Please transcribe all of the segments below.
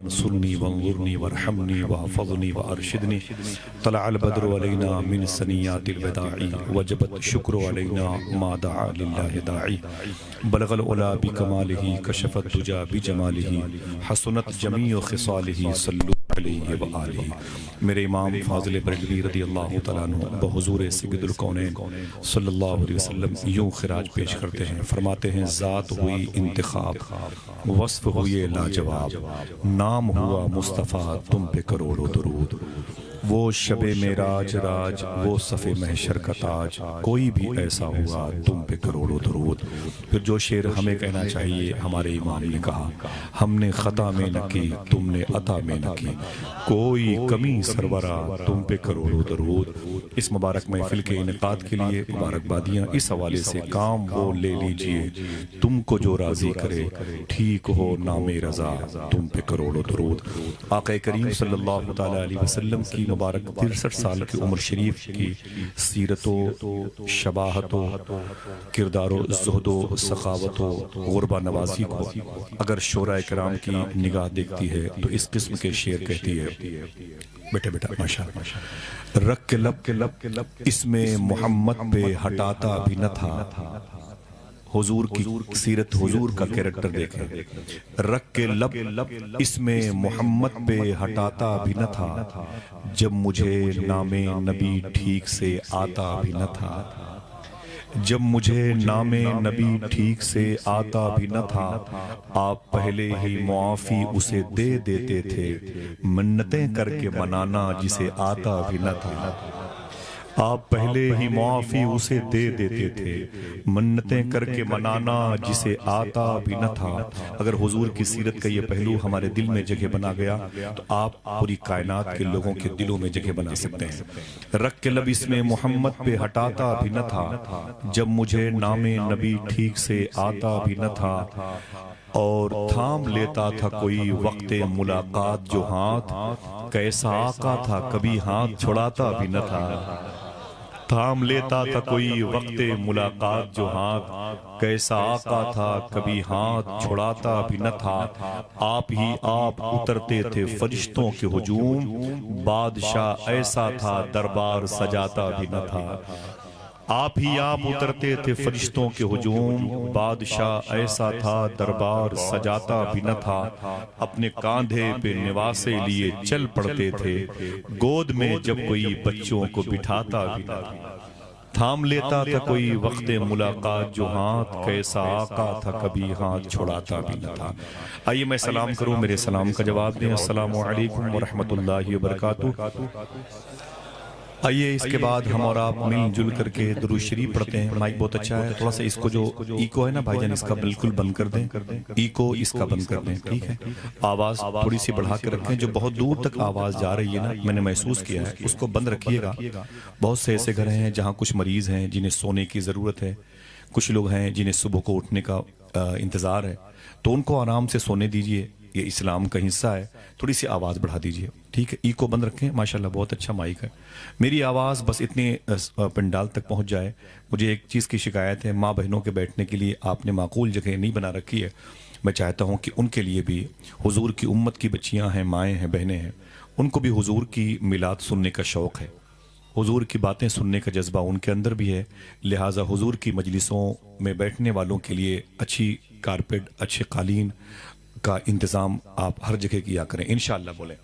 सुन्नी वंगुरनी वरहमनी वहफ़ज़नी वअरशिदनी तलअल बद्रु अलैना मिन सनियातिल वदाई वजबत शुक्र अलैना मा दआ लिल्लाहि दाई बलगल उला बिकमालिही कशफत दुजा बिजमालिही हसनत जमीउ खिसालिही सल्लु अलैहि व आलिही। मेरे इमाम फाज़िल बरेलवी रज़ियल्लाहु तआला अन्हु बहुज़ूर सय्यदुल कौनैन सल्लल्लाहु अलैहि वसल्लम यूं खिराज पेश करते हैं, फरमाते हैं ज़ात हुई इंतखाब, वस्फ़ हुए लाजवाब, नाम हुआ मुस्तफ़ा तुम पे करोड़ों दुरूद। वो शबे मेराज राज, वो सफ़े महशर का ताज, कोई भी ऐसा हुआ तुम पे करोड़ों दुरूद। फिर जो शेर हमें कहना चाहिए, हमारे इमाम ने कहा, हमने ख़ता में न की तुमने अता में न की, कोई कमी सरवरा तुम पे करोड़ों दुरूद। इस मुबारक महफिल के इनेकाद के लिए मुबारकबादियाँ इस हवाले से काम वो ले लीजिए, तुमको जो राज़ी करे, ठीक हो नामे रज़ा तुम पे करोड़ों दुरूद। आक़ा करीम सल्लल्लाहु तआला अलैहि वसल्लम की मुबारक 63 साल की उम्र शरीफ की सीरतो, शबाहतो, किरदारो, ज़ुहदो, सखावतो, गुरबा नवाजी को अगर शोरा इकराम की निगाह देखती है तो इस किस्म के शेर कहती है, बेटा बेटा माशाअल्लाह, रख के लब इसमें मोहम्मद पे हटाता भी न था। हुजूर की सीरत, हुजूर का कैरेक्टर देखें, रख के लब इसमें मोहम्मद पे हटाता भी न था, जब मुझे नामे नबी ठीक से आता भी न था, जब मुझे नामे नबी ठीक से आता भी न था, आप पहले ही मुआफ़ी उसे दे देते थे, मन्नतें करके मनाना जिसे आता भी न था। आप पहले ही मुआफ़ी उसे दे देते थे, मन्नतें करके मनाना जिसे आता भी न था। अगर हुजूर की सीरत का ये पहलू हमारे दिल में जगह बना गया तो आप पूरी कायनात के लोगों के दिलों में जगह बना सकते हैं। रख के लब इसमें मोहम्मद पे हटाता भी न था, जब मुझे नामे नबी ठीक से आता भी न था, और थाम लेता था कोई वक्ते मुलाकात जो हाथ, कैसा आका था कभी हाथ छुड़ाता भी न था। थाम लेता था कोई वक्ते मुलाकात जो हाथ, कैसा आका था कभी हाथ छुड़ाता भी न था। आप ही आप उतरते थे फरिश्तों के हुजूम, बादशाह ऐसा था दरबार सजाता भी न था। आप ही आप उतरते थे फरिश्तों के हुजूम, बादशाह ऐसा था दरबार सजाता भी न था। अपने कांधे पे निवासे लिए चल पड़ते थे, गोद में जब कोई बच्चों को बिठाता भी न था। थाम लेता था कोई वक्ते मुलाकात जो हाथ, कैसा आका था कभी हाथ छुड़ाता भी न था। आइए मैं सलाम करूं, मेरे सलाम का जवाब दें। अस्सलामु अलैकुम व रहमतुल्लाहि व बरकातुहू। आइए इसके बाद हम और आप मिलजुल करके दुरूद शरीफ पढ़ते हैं। माइक बहुत अच्छा है, थोड़ा सा इसको जो इको है ना भाईजान, इसका बिल्कुल बंद कर दें, इको इसका बंद कर दें, ठीक है। आवाज़ थोड़ी सी बढ़ा के रखें, जो बहुत दूर तक आवाज़ जा रही है ना, मैंने महसूस किया है, उसको बंद रखिएगा। बहुत से ऐसे घर हैं जहाँ कुछ मरीज़ हैं जिन्हें सोने की ज़रूरत है, कुछ लोग हैं जिन्हें सुबह को उठने का इंतज़ार है, तो उनको आराम से सोने दीजिए, ये इस्लाम का हिस्सा है। थोड़ी सी आवाज़ बढ़ा दीजिए, ठीक है। इको बंद रखें, माशाल्लाह बहुत अच्छा माइक है। मेरी आवाज़ बस इतने पंडाल तक पहुंच जाए। मुझे एक चीज़ की शिकायत है, माँ बहनों के बैठने के लिए आपने माकूल जगह नहीं बना रखी है। मैं चाहता हूं कि उनके लिए भी, हुजूर की उम्मत की बच्चियां हैं, माएँ हैं, बहनें हैं, उनको भी हुजूर की मिलाद सुनने का शौक़ है, हुजूर की बातें सुनने का जज्बा उनके अंदर भी है। लिहाजा हुजूर की मजलिसों में बैठने वालों के लिए अच्छी कारपेट, अच्छे कालीन का इंतज़ाम आप हर जगह किया करें इंशाअल्लाह। बोले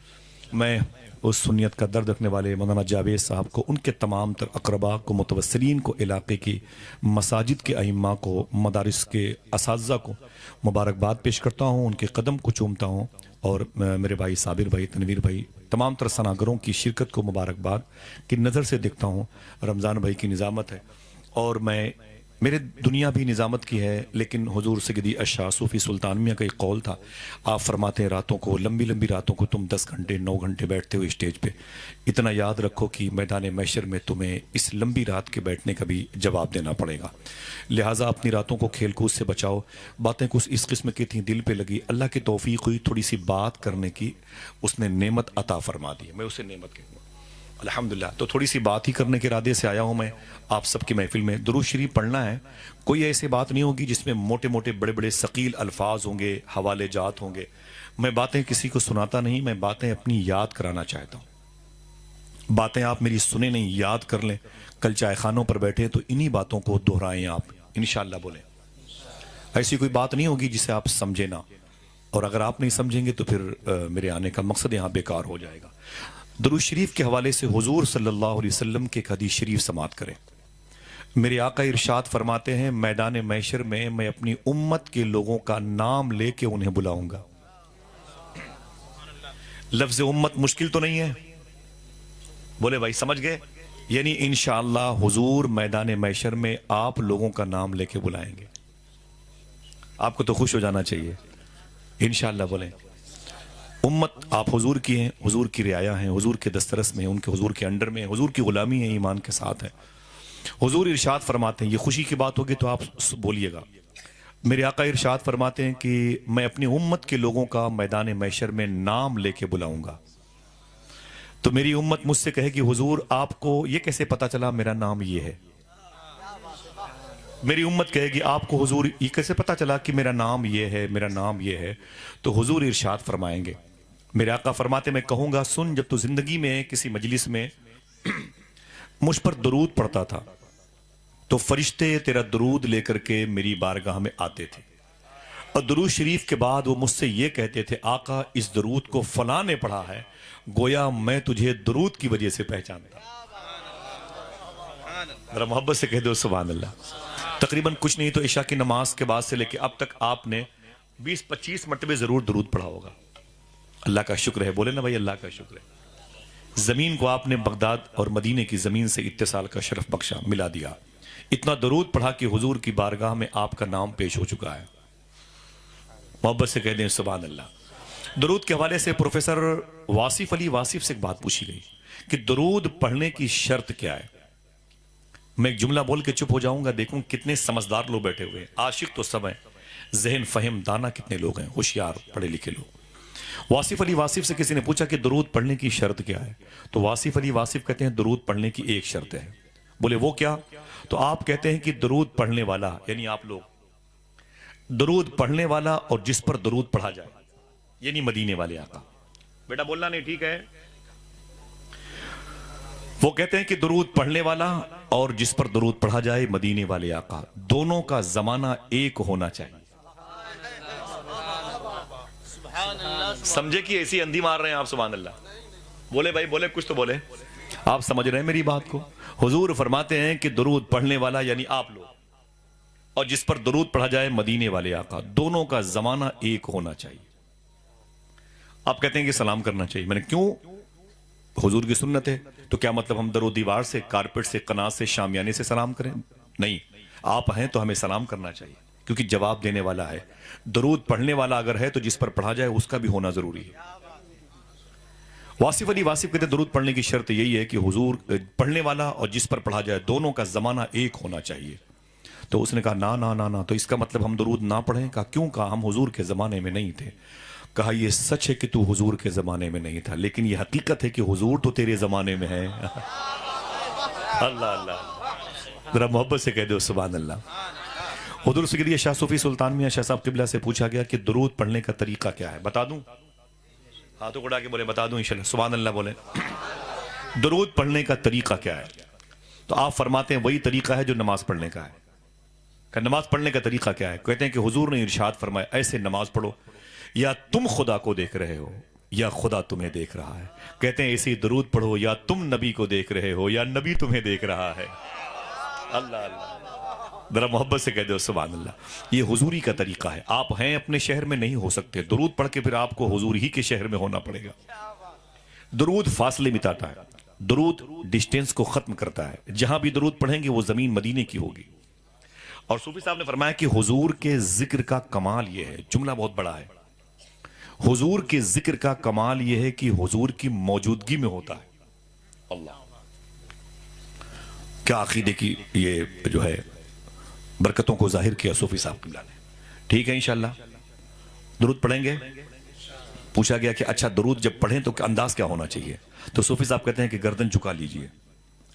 मैं उस सुन्नियत का दर्द रखने वाले मौलाना जावेद साहब को, उनके तमाम तर अकरबा को, मुतवस्सिलीन को, इलाके की मसाजिद के अइम्मा को, मदारिस के असातिज़ा को मुबारकबाद पेश करता हूँ, उनके कदम को चूमता हूँ, और मेरे भाई साबिर भाई, तनवीर भाई, तमाम तर सनागरों की शिरकत को मुबारकबाद की नज़र से देखता हूँ। रमज़ान भाई की निज़ामत है, और मैं, मेरे दुनिया भी निज़ामत की है, लेकिन हुजूर सय्यदी अशाह सूफ़ी सुल्तान मियाँ का एक कौल था, आप फरमाते हैं रातों को, लंबी लंबी रातों को तुम 10 घंटे 9 घंटे बैठते हो स्टेज पे, इतना याद रखो कि मैदान महशर में तुम्हें इस लंबी रात के बैठने का भी जवाब देना पड़ेगा। लिहाजा अपनी रातों को खेल कूद से बचाओ। बातें कुछ इस किस्म की थी, दिल पे लगी, अल्लाह की तौफीक हुई थोड़ी सी बात करने की, उसने नेमत अता फरमा दी, मैं उसे नेमत कहूँगा अल्हम्दुलिल्लाह। तो थोड़ी सी बात ही करने के इरादे से आया हूँ मैं आप सबकी महफिल में। दुरूद शरीफ पढ़ना है, कोई ऐसी बात नहीं होगी जिसमें मोटे मोटे बड़े बड़े सकील अल्फाज होंगे, हवाले जात होंगे। मैं बातें किसी को सुनाता नहीं, मैं बातें अपनी याद कराना चाहता हूं। बातें आप मेरी सुने नहीं, याद कर लें। कल चाय खानों पर बैठे तो इन्हीं बातों को दोहराएं आप, इंशाअल्लाह बोले। ऐसी कोई बात नहीं होगी जिसे आप समझे ना, और अगर आप नहीं समझेंगे तो फिर मेरे आने का मकसद यहां बेकार हो जाएगा। दुरूद शरीफ के हवाले से हुजूर सल्लल्लाहु अलैहि वसल्लम के एक हदीस शरीफ समाअत करें। मेरे आका इरशाद फरमाते हैं, मैदान महशर में मैं अपनी उम्मत के लोगों का नाम लेके उन्हें बुलाऊंगा। लफ्ज उम्मत मुश्किल तो नहीं है, बोले भाई समझ गए? यानी इंशाअल्लाह हुजूर मैदान महशर में आप लोगों का नाम लेके बुलाएंगे। आपको तो खुश हो जाना चाहिए, इंशाअल्लाह बोले। उम्मत आप हुजूर की हैं, हुजूर की रियाया हैं, हुजूर के दस्तरस में, उनके हुजूर के अंडर में, हुजूर की गुलामी है, ईमान के साथ है। हुजूर इरशाद फरमाते हैं, ये खुशी की बात होगी तो आप बोलिएगा। मेरे आका इरशाद फरमाते हैं कि मैं अपनी उम्मत के लोगों का मैदान महशर में नाम लेके बुलाऊंगा। तो मेरी उम्मत मुझसे कहे कि हुजूर आपको ये कैसे पता चला मेरा नाम ये है? मेरी उम्मत कहेगी आपको हुजूर ये कैसे पता चला कि मेरा नाम ये है, मेरा नाम ये है? तो हुजूर इरशाद फरमाएंगे, मेरे आका फरमाते, मैं कहूंगा सुन, जब तू जिंदगी में किसी मजलिस में मुझ पर दरूद पढ़ता था तो फरिश्ते तेरा दरूद लेकर के मेरी बारगाह में आते थे, और दरूद शरीफ के बाद वो मुझसे ये कहते थे, आका इस दरूद को फलां ने पढ़ा है, गोया मैं तुझे दरूद की वजह से पहचानता। जरा मोहब्बत से कह दो सुभान अल्लाह। तकरीबन कुछ नहीं तो इशा की नमाज के बाद से लेके अब तक आपने 20-25 मरतबे जरूर दरूद पढ़ा होगा। अल्लाह का शुक्र है, बोले ना भाई, अल्लाह का शुक्र है। जमीन को आपने बगदाद और मदीने की जमीन से इत्तिसाल का शरफ बख्शा, मिला दिया। इतना दरूद पढ़ा कि हुजूर की बारगाह में आपका नाम पेश हो चुका है। मोहब्बत से कह दें सुभान अल्लाह। दरूद के हवाले से प्रोफेसर वासिफ अली वासिफ से एक बात पूछी गई कि दरूद पढ़ने की शर्त क्या है। मैं एक जुमला बोल के चुप हो जाऊंगा, देखूं कितने समझदार लोग बैठे हुए हैं। आशिक तो सब हैं, जहन फहिम दाना कितने लोग हैं, होशियार पढ़े लिखे लोग। वासिफ अली वासिफ से किसी ने पूछा कि दरूद पढ़ने की शर्त क्या है, तो वासिफ अली वासिफ कहते हैं दरूद पढ़ने की एक शर्त है। बोले वो क्या? तो आप कहते हैं कि दरूद पढ़ने वाला, यानी आप लोग, दरूद पढ़ने वाला और जिस पर दरूद पढ़ा जाए, यानी मदीने वाले आका। बेटा बोलना नहीं, ठीक है? वो कहते हैं कि दरूद पढ़ने वाला और जिस पर दरूद पढ़ा जाए, मदीने वाले आका, दोनों का जमाना एक होना चाहिए। समझे कि ऐसी अंधी मार रहे हैं आप? सुभान अल्लाह। बोले भाई, बोले कुछ तो बोले। आप समझ रहे हैं मेरी बात को? हुजूर फरमाते हैं कि दरूद पढ़ने वाला यानी आप लोग, और जिस पर दरूद पढ़ा जाए, मदीने वाले आका, दोनों का जमाना एक होना चाहिए। आप कहते हैं कि सलाम करना चाहिए। मैंने क्यों? हुजूर की सुन्नत है। तो क्या मतलब हम दरो दीवार से, कारपेट से, कनात से, शामियाने से सलाम करें? नहीं, आप हैं तो हमें सलाम करना चाहिए, क्योंकि जवाब देने वाला है। दरूद पढ़ने वाला अगर है तो जिस पर पढ़ा जाए उसका भी होना जरूरी है। वासिफ अली वासिफ कहते दरूद पढ़ने की शर्त यही है कि हुजूर पढ़ने वाला और जिस पर पढ़ा जाए, दोनों का जमाना एक होना चाहिए। तो उसने कहा ना ना ना ना, तो इसका मतलब हम दरूद ना पढ़ें? कहा क्यों? कहा हम हुजूर के जमाने में नहीं थे। कहा यह सच है कि तू हुजूर के जमाने में नहीं था, लेकिन यह हकीकत है कि हुजूर तो तेरे जमाने में है। अल्लाह अल्लाह, जरा मोहब्बत से कह दो सुभान अल्लाह। हुजूर से कहिए, शाह सूफी सुल्तान मियां शाह साहब किबला से पूछा गया कि दरूद पढ़ने का तरीका क्या है, बता दूं? हाथों उड़ा के बोले बता दूं इंशाल्लाह, सुभान अल्लाह बोले। दरूद पढ़ने का तरीका क्या है? तो आप फरमाते हैं वही तरीका है जो नमाज पढ़ने का है। नमाज पढ़ने का तरीका क्या है? कहते हैं कि हुजूर ने इरशाद फरमाया, ऐसे नमाज पढ़ो या तुम खुदा को देख रहे हो या खुदा तुम्हें देख रहा है। कहते हैं ऐसे दरूद पढ़ो या तुम नबी को देख रहे हो या नबी तुम्हें देख रहा है। अल्लाह अल्लाह, जरा मोहब्बत से कह दो सुभान अल्लाह। ये हुजूरी का तरीका है। आप हैं अपने शहर में, नहीं हो सकते, दरूद पढ़ के फिर आपको हुजूर ही के शहर में होना पड़ेगा। दरूद फासले मिटाता है, दरूद डिस्टेंस को खत्म करता है। जहां भी दरूद पढ़ेंगे वो जमीन मदीने की होगी। और सूफी साहब ने फरमाया कि हुजूर के जिक्र का कमाल यह है, जुमला बहुत बड़ा है, हुजूर के जिक्र का कमाल यह है कि हुजूर की मौजूदगी में होता है। अल्लाह, क्या अकीदे की ये जो है बरकतों को जाहिर किया सूफी साहब किबला ने। ठीक है, इंशाल्लाह दरूद पढ़ेंगे। पूछा गया कि अच्छा दरूद जब पढ़ें तो अंदाज क्या होना चाहिए? तो सूफी साहब कहते हैं कि गर्दन झुका लीजिए,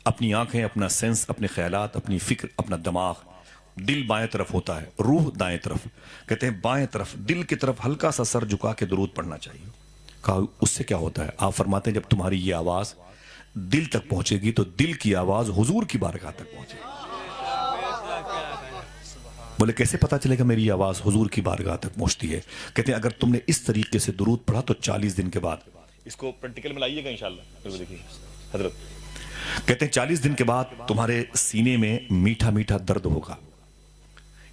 अपनी आंखें, अपना सेंस, अपने ख्यालात, अपनी फिक्र, अपना दिमाग दिल बाएं तरफ होता है, रूह दाएं तरफ। कहते हैं बाएं तरफ दिल की तरफ हल्का सा सर झुका के दुरूद पढ़ना चाहिए। कहा उससे क्या होता है? आप फरमाते हैं जब तुम्हारी ये आवाज दिल तक पहुंचेगी तो दिल की आवाज हुजूर की बारगाह तक पहुंचेगी। बोले कैसे पता चलेगा मेरी आवाज हुजूर की बारगाह तक पहुंचती है? कहते हैं अगर तुमने इस तरीके से दुरूद पढ़ा तो 40 दिन के बाद, इसको प्रैक्टिकल में लाइएगा इंशाल्लाह। देखिए हजरत कहते हैं 40 दिन के बाद तुम्हारे सीने में मीठा मीठा दर्द होगा,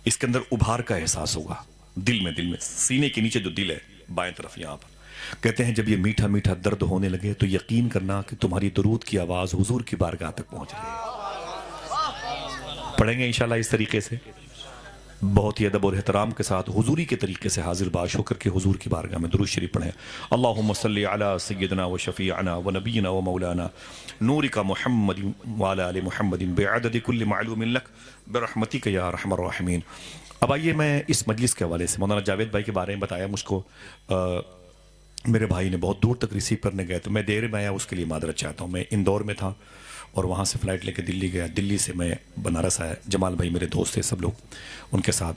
इसके अंदर उभार का एहसास होगा। दिल में सीने के नीचे जो दिल है बाएं तरफ यहां पर, कहते हैं जब ये मीठा मीठा दर्द होने लगे तो यकीन करना कि तुम्हारी दुरूद की आवाज हुजूर की बारगाह तक पहुंच रही है। पढ़ेंगे इंशाल्लाह इस तरीके से, बहुत ही अदब और एहतराम के साथ हुजूरी के तरीके से हाजिर बाश होकर के हुजूर की बारगाह में दुरूद शरीफ पढ़ें। अल्लाहुम्मा सल्ली अला सय्यदना व शफीअना व नबीना व मौलाना नूरिका मुहम्मदिन व अला आलि मुहम्मदिन बिअददि कुल्लि मालूमिन लक बिरहमतिका या अरहमर राहिमीन। अब आइए मैं इस मजलिस के हवाले से, मौलाना जावेद भाई के बारे में बताया मुझको, मेरे भाई ने बहुत दूर तक रिसीव करने गए तो मैं देर में आया, उसके लिए मादरत चाहता हूँ। मैं इंदौर में था और वहाँ से फ़्लाइट लेके दिल्ली गया, दिल्ली से मैं बनारस आया। जमाल भाई मेरे दोस्त थे सब लोग, उनके साथ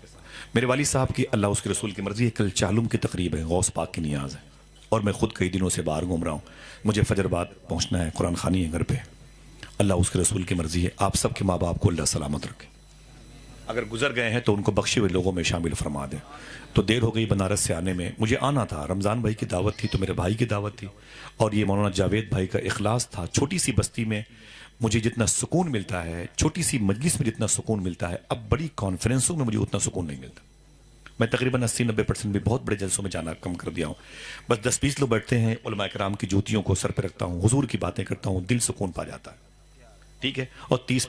मेरे वालिद साहब की अल्लाह उसके रसूल की मर्ज़ी है, कल चालुम की तकरीब है, गौस पाक की नियाज़ है और मैं ख़ुद कई दिनों से बाहर घूम रहा हूँ। मुझे फजर बाद पहुँचना है, कुरान खानी है घर पर। अल्लाह उसके रसूल की मर्ज़ी है। आप सब के माँ बाप को अल्लाह सलामत रखे, अगर गुजर गए हैं तो उनको बख्शे हुए लोगों में शामिल फरमा दें। तो देर हो गई बनारस से आने में, मुझे आना था, रमज़ान भाई की दावत थी तो मेरे भाई की दावत थी और ये मौलाना जावेद भाई का इखलास था। छोटी सी बस्ती में मुझे जितना सुकून मिलता है, छोटी सी मजलिस में जितना सुकून मिलता है, अब बड़ी कॉन्फ्रेंसों में मुझे उतना सुकून नहीं मिलता। मैं तकरीबन 80-90% भी बहुत बड़े जलसों में जाना कम कर दिया हूँ। बस 10-20 लोग बैठते हैं, उलमा किराम की जूतियों को सर पर रखता हूँ, हुजूर की बातें करता हूँ, दिल सुकून पा जाता है, ठीक है। और 30